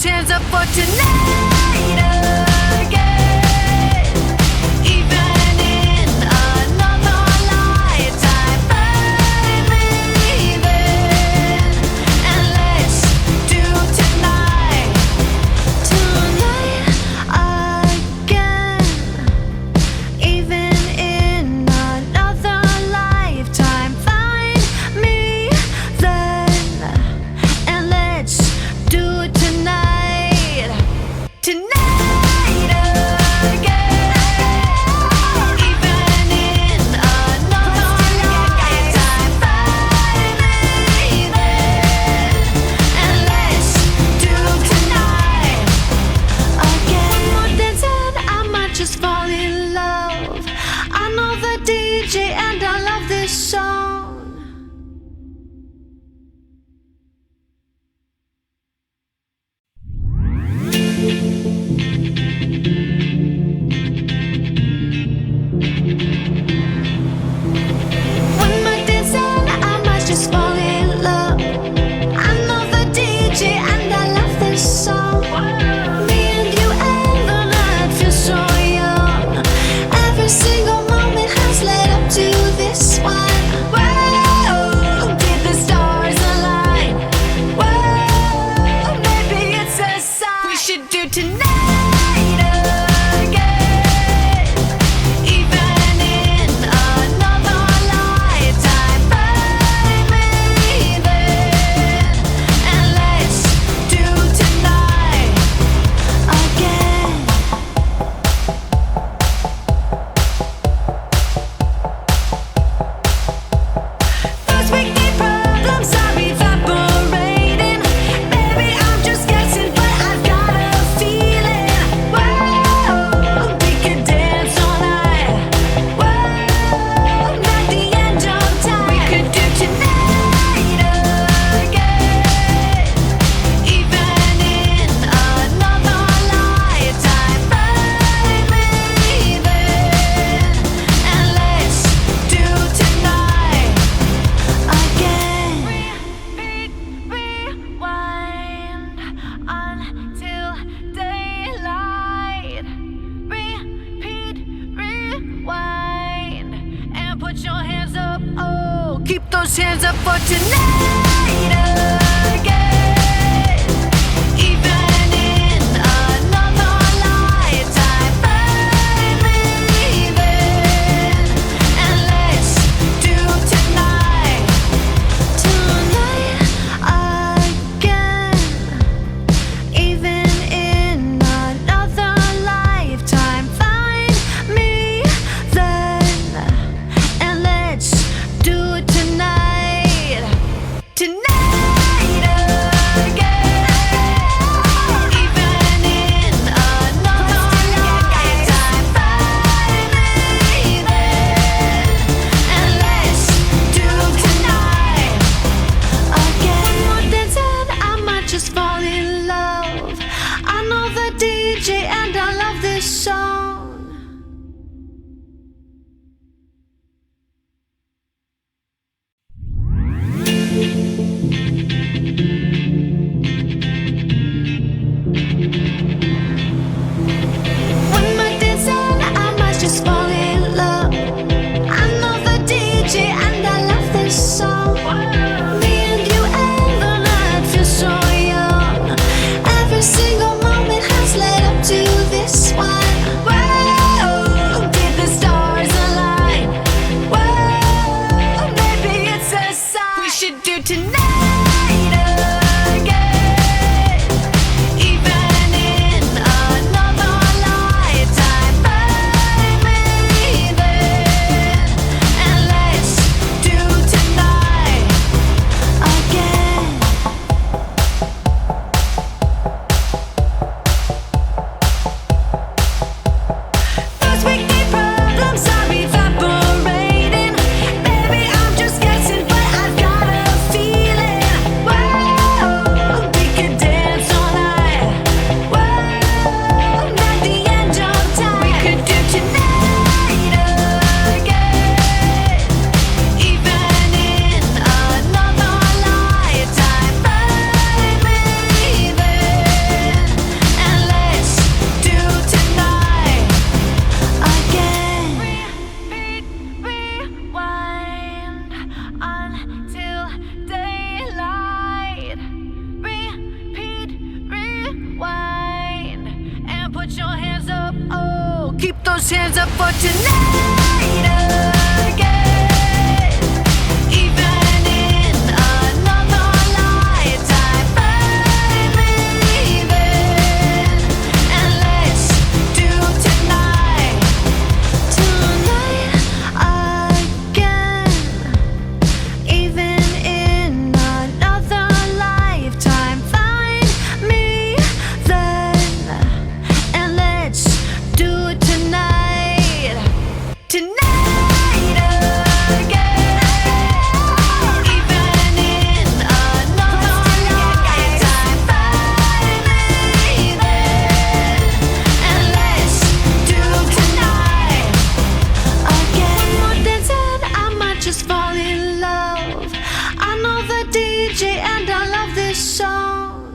those hands up for tonight again. Even in another lifetime, find me there. And let's do tonight again. Even in another lifetime, find me then. And let's do it tonight. Tonight again. Even in another lifetime, find me then. And let's do tonight again. One more dance and I might just fall in love. I know the DJ and I love this song. One more dance and I might just fall in love. I know the DJ and I love this song. Me and you and the night feel so young. Every single moment has led up to this one. Whoa, did the stars align? Whoa, maybe it's a sign. We should do tonight again. Even in another lifetime, find me there. And let's do tonight again. Those weekday problems are evaporating. Maybe I'm just guessing, but I've got a feeling. Whoa, we could dance all night. Whoa, not the end of time. We could do tonight again. Even in another lifetime, find me there. And let's do tonight again. Rewind until daylight. Repeat, rewind, and put your hands up. Oh, keep those hands up for tonight again. Even in another lifetime, find me there. And let's do tonight again. Even in another lifetime, find me then. And let's do it tonight. Tonight for tonight again. Even in another lifetime, find me then, and let's do tonight again. Even in another lifetime, find me then, and let's do it tonight again. Even in another lifetime, find me then, and let's do tonight again. One more dance and I might just fall in love. I know the DJ and I love this song.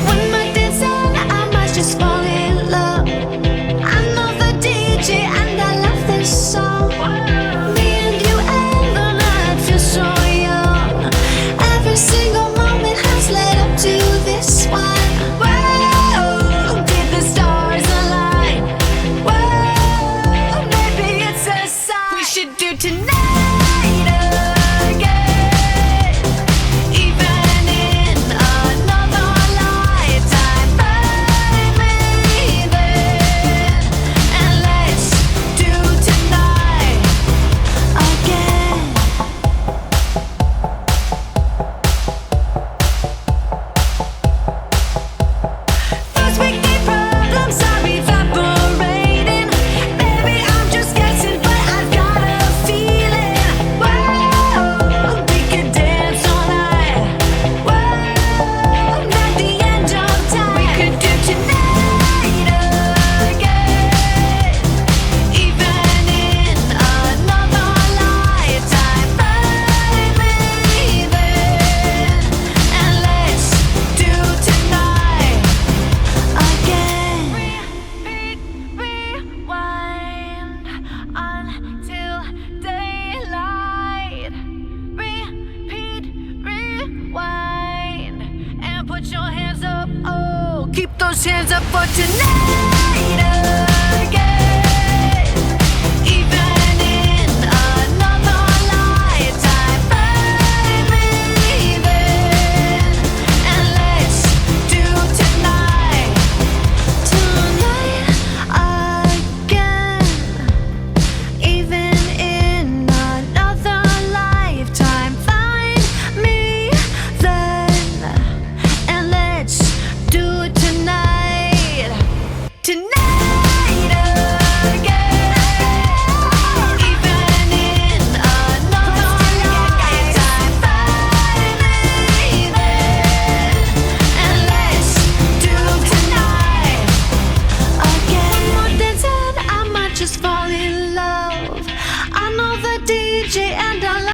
One more dance and I might just fall in love. I know the DJ and I love this song. Me and you and the night feel so young. Every single moment has led up to this one. Whoa, did the stars align? Whoa, maybe it's a sign. We should do tonight again. Even in another lifetime, find me then, and let's do tonight again. First weekday problems are evaporating. Maybe I'm just guessing, but I've got a feeling. Whoa, we could dance all night. Whoa, not the end of time. We could do tonight again. Even in another lifetime, find me then, and let's do tonight again. Rewind until daylight. Repeat, rewind, and put your hands up. Oh, keep those hands up for tonight.